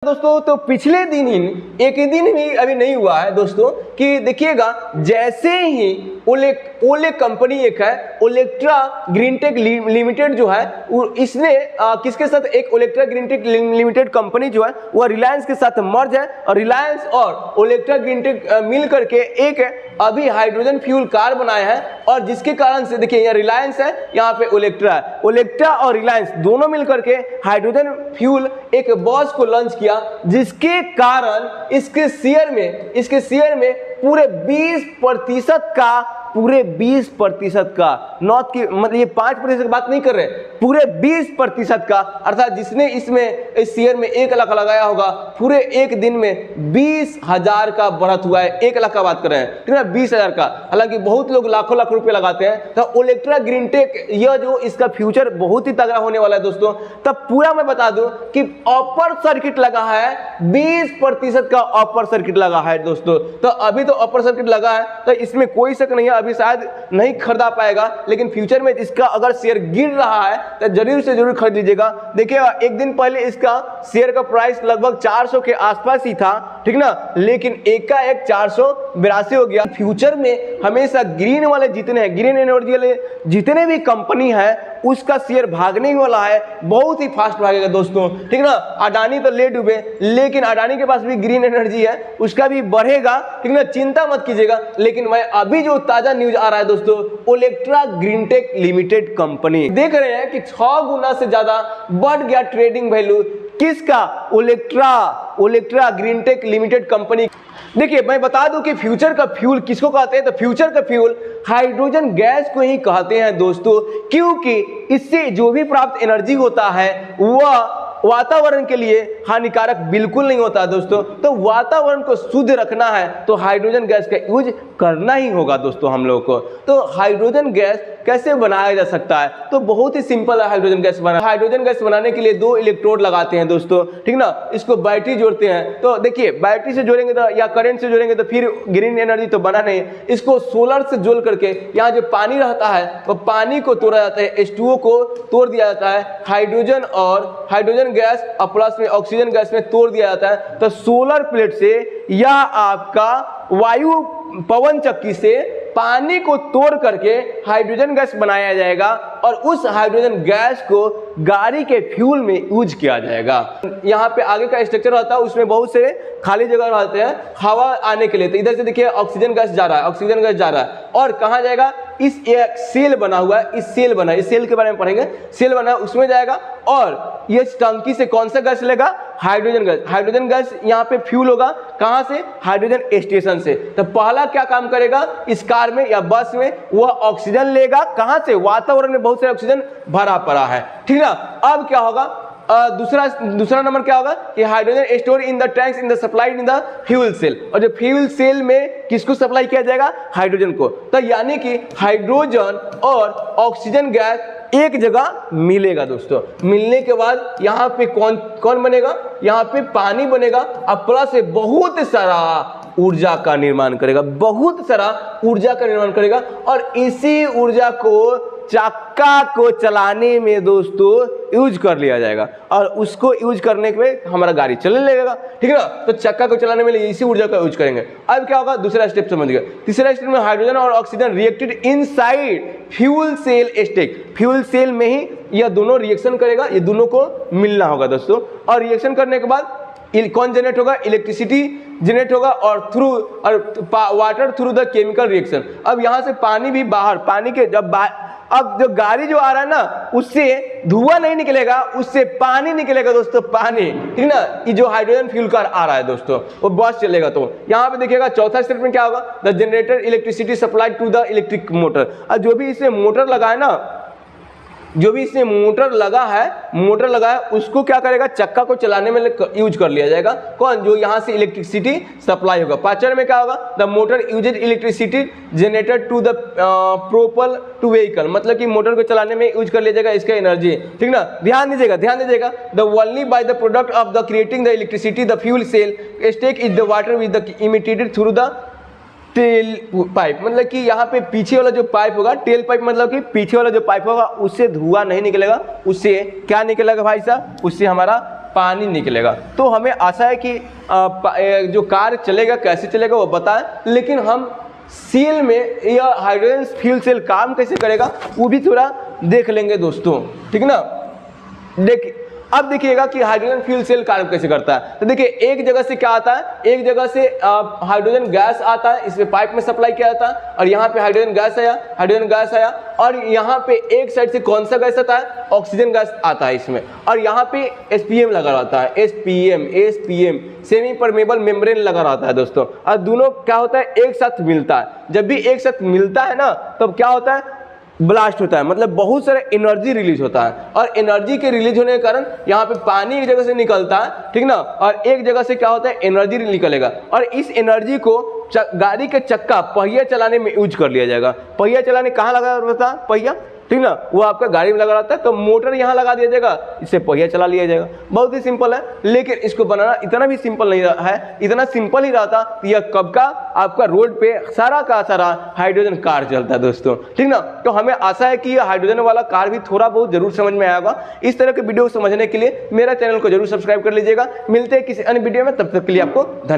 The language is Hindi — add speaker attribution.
Speaker 1: दोस्तों, तो पिछले दिन ही एक ही दिन भी अभी नहीं हुआ है दोस्तों कि देखिएगा जैसे ही ओले कंपनी एक है ओलेक्ट्रा ग्रीनटेक लिमिटेड जो है इसने किसके साथ एक ओलेक्ट्रा ग्रीनटेक लिमिटेड कंपनी जो है वह रिलायंस के साथ मर्ज है और रिलायंस और ओलेक्ट्रा ग्रीनटेक मिल करके एक अभी हाइड्रोजन फ्यूल कार बनाया है और जिसके कारण से देखिए यहाँ रिलायंस है, यहाँ पे ओलेक्ट्रा है। ओलेक्ट्रा और रिलायंस दोनों मिलकर के हाइड्रोजन फ्यूल एक बस को लॉन्च किया जिसके कारण इसके शेयर में पूरे 20% का नॉर्थ की मतलब ये 5% की बात नहीं कर रहे, पूरे 20% का, अर्थात जिसने इसमें इस शेयर में 1 लाख लगाया होगा पूरे एक दिन में 20,000 का बढ़त हुआ है। 1 लाख का बात कर रहे हैं, ठीक है, 20,000 का। हालांकि बहुत लोग लाखों लाख रुपए लगाते हैं। तो ओलेक्ट्रा ग्रीनटेक यह जो इसका फ्यूचर बहुत ही तगड़ा होने वाला है दोस्तों। तब पूरा मैं बता दूं कि अपर सर्किट लगा है, 20% का अपर सर्किट लगा है दोस्तों। तो अभी तो अपर सर्किट लगा है तो इसमें कोई शक नहीं है, अभी शायद नहीं खरीदा पाएगा, लेकिन फ्यूचर में इसका अगर शेयर गिर रहा है तो जरूर से जरूर खरीद लीजिएगा। देखिए एक दिन पहले इसका शेयर का प्राइस लगभग 400 के आसपास ही था, ठीक ना, लेकिन एकाएक 482 हो गया। फ्यूचर में हमेशा ग्रीन वाले जितने हैं, ग्रीन एनर्जी वाले जितने भी कंपनी है उसका शेयर भागने वाला है, बहुत ही फास्ट भागेगा दोस्तों, ठीक ना। अडानी तो ले डूबे, लेकिन अडानी के पास भी ग्रीन एनर्जी है, उसका भी बढ़ेगा, ठीक ना, चिंता मत कीजिएगा। लेकिन मैं अभी जो ताजा न्यूज आ रहा है दोस्तों, ओलेक्ट्रा ग्रीनटेक लिमिटेड कंपनी देख रहे हैं कि 6 गुना से ज्यादा बढ़ गया ट्रेडिंग वैल्यू किसका, ओलेक्ट्रा ग्रीनटेक लिमिटेड कंपनी। देखिए मैं बता दूं कि फ्यूचर का फ्यूल किसको कहते हैं, तो फ्यूचर का फ्यूल हाइड्रोजन गैस को ही कहते हैं दोस्तों, क्योंकि इससे जो भी प्राप्त एनर्जी होता है वह वातावरण के लिए हानिकारक बिल्कुल नहीं होता दोस्तों। तो वातावरण को शुद्ध रखना है तो हाइड्रोजन गैस का यूज करना ही होगा दोस्तों हम लोगों को। तो हाइड्रोजन गैस कैसे बनाया जा सकता है, तो बहुत ही सिंपल है हाइड्रोजन गैस बनाना। हाइड्रोजन गैस बनाने के लिए 2 इलेक्ट्रोड लगाते हैं दोस्तों, ठीक ना, इसको बैटरी जोड़ते हैं। तो देखिए बैटरी से जोड़ेंगे तो या करंट से जोड़ेंगे तो फिर ग्रीन एनर्जी तो बना नहीं, इसको सोलर से जोड़ करके यहाँ जो पानी रहता है वो पानी को तोड़ा जाता है, H2O को तोड़ दिया जाता है, हाइड्रोजन और हाइड्रोजन गैस और प्लस में ऑक्सीजन गैस में तोड़ दिया जाता है। तो सोलर प्लेट से या आपका वायु पवन चक्की से पानी को तोड़ करके हाइड्रोजन गैस बनाया जाएगा और उस हाइड्रोजन गैस को गाड़ी के फ्यूल में यूज किया जाएगा। यहाँ पे आगे का स्ट्रक्चर रहता है, उसमें बहुत से खाली जगह रहते हैं हवा आने के लिए। तो इधर से देखिए ऑक्सीजन गैस जा रहा है, ऑक्सीजन गैस जा रहा है और कहाँ जाएगा, इस एक सेल बना हुआ है, इस सेल बना है, इस सेल के बारे में पढ़ेंगे, सेल बना है उसमें जाएगा और ये टंकी से कौन सा गैस लेगा, हाइड्रोजन गैस। हाइड्रोजन गैस यहाँ पे फ्यूल होगा कहाँ से, हाइड्रोजन स्टेशन से। तो पहला क्या काम करेगा इस कार में या बस में, वह ऑक्सीजन लेगा कहाँ से, वातावरण में बहुत सारे ऑक्सीजन भरा पड़ा है, ठीक ना। अब क्या होगा, दूसरा नंबर क्या होगा कि hydrogen store in the tanks in the supplied in the fuel cell, और जो फ्यूल सेल में किसको सप्लाई किया जाएगा, हाइड्रोजन को। तो यानी कि हाइड्रोजन और ऑक्सीजन गैस एक जगह मिलेगा दोस्तों। मिलने के बाद यहाँ पे कौन बनेगा, यहाँ पे पानी बनेगा और प्लस से बहुत सारा ऊर्जा का निर्माण करेगा, बहुत सारा ऊर्जा का निर्माण करेगा और इसी ऊर्जा को चक्का को चलाने में दोस्तों यूज कर लिया जाएगा और उसको यूज करने में हमारा गाड़ी चलने लगेगा, ठीक है ना। तो चक्का को चलाने में इसी ऊर्जा का यूज करेंगे। अब क्या होगा, दूसरा स्टेप समझिएगा। तीसरा स्टेप में हाइड्रोजन और oxygen reacted inside fuel cell stack, fuel cell में ही यह दोनों रिएक्शन करेगा, ये दोनों को मिलना होगा दोस्तों। और रिएक्शन करने के बाद कौन जनरेट होगा, इलेक्ट्रिसिटी जनरेट होगा और water through the chemical reaction. अब यहाँ से पानी भी बाहर, पानी के जब अब जो गाड़ी जो आ रहा है ना उससे धुआं नहीं निकलेगा, उससे पानी निकलेगा दोस्तों, पानी, ठीक ना। ये जो हाइड्रोजन फ्यूल कार आ रहा है दोस्तों वो बस चलेगा। तो यहाँ पे देखिएगा चौथा स्टेप में क्या होगा, the generator electricity supply to the electric motor. और जो भी इसमें मोटर लगा है ना, जो भी इसमें मोटर लगा है उसको क्या करेगा, चक्का को चलाने में यूज कर लिया जाएगा। कौन, जो यहाँ से इलेक्ट्रिसिटी सप्लाई होगा। पांचवें में क्या होगा, the motor uses electricity generated to the propel to vehicle, मतलब कि मोटर को चलाने में यूज कर लिया जाएगा इसका एनर्जी, ठीक ना। ध्यान दीजिएगा the only by the product of the creating the electricity the fuel cell stack is the water with the emitted through the tail pipe, मतलब कि यहाँ पे पीछे वाला जो पाइप होगा, टेल पाइप मतलब कि पीछे वाला जो पाइप होगा उससे धुआं नहीं निकलेगा, उससे क्या निकलेगा भाई साहब, उससे हमारा पानी निकलेगा। तो हमें आशा है कि जो कार चलेगा कैसे चलेगा वो बताएं, लेकिन हम सेल में या हाइड्रोजन फ्यूल सेल काम कैसे करेगा वो भी थोड़ा देख लेंगे दोस्तों, ठीक ना। अब देखिएगा कि हाइड्रोजन फ्यूल सेल काम कैसे करता है। तो देखिए एक जगह से क्या आता है, एक जगह से हाइड्रोजन गैस आता है, इसमें पाइप में सप्लाई किया जाता है और यहाँ पे हाइड्रोजन गैस आया और यहाँ पे एक साइड से कौन सा गैस आता है, ऑक्सीजन गैस आता है इसमें, और यहाँ पे एसपीएम लगा रहता है, एसपीएम सेमी परमेबल मेम्ब्रेन लगा रहता है दोस्तों। और दोनों क्या होता है, एक साथ मिलता है। जब भी एक साथ मिलता है ना तब क्या होता है, ब्लास्ट होता है, मतलब बहुत सारा एनर्जी रिलीज होता है। और एनर्जी के रिलीज होने के कारण यहाँ पे पानी एक जगह से निकलता है, ठीक ना, और एक जगह से क्या होता है, एनर्जी निकलेगा और इस एनर्जी को गाड़ी के चक्का पहिया चलाने में यूज कर लिया जाएगा। पहिया चलाने कहाँ लगा रहता है, पहिया, ठीक ना, वो आपका गाड़ी में लगा रहता है, तो मोटर यहाँ लगा दिया जाएगा, इससे पहिया चला लिया जाएगा। बहुत ही सिंपल है, लेकिन इसको बनाना इतना भी सिंपल नहीं है। इतना सिंपल ही रहता तो यह कब का आपका रोड पे सारा का सारा हाइड्रोजन कार चलता है दोस्तों, ठीक ना। तो हमें आशा है कि यह हाइड्रोजन वाला कार भी थोड़ा बहुत जरूर समझ में आएगा। इस तरह के वीडियो समझने के लिए मेरा चैनल को जरूर सब्सक्राइब कर लीजिएगा। मिलते हैं किसी अन्य वीडियो में, तब तक के लिए आपको धन्यवाद।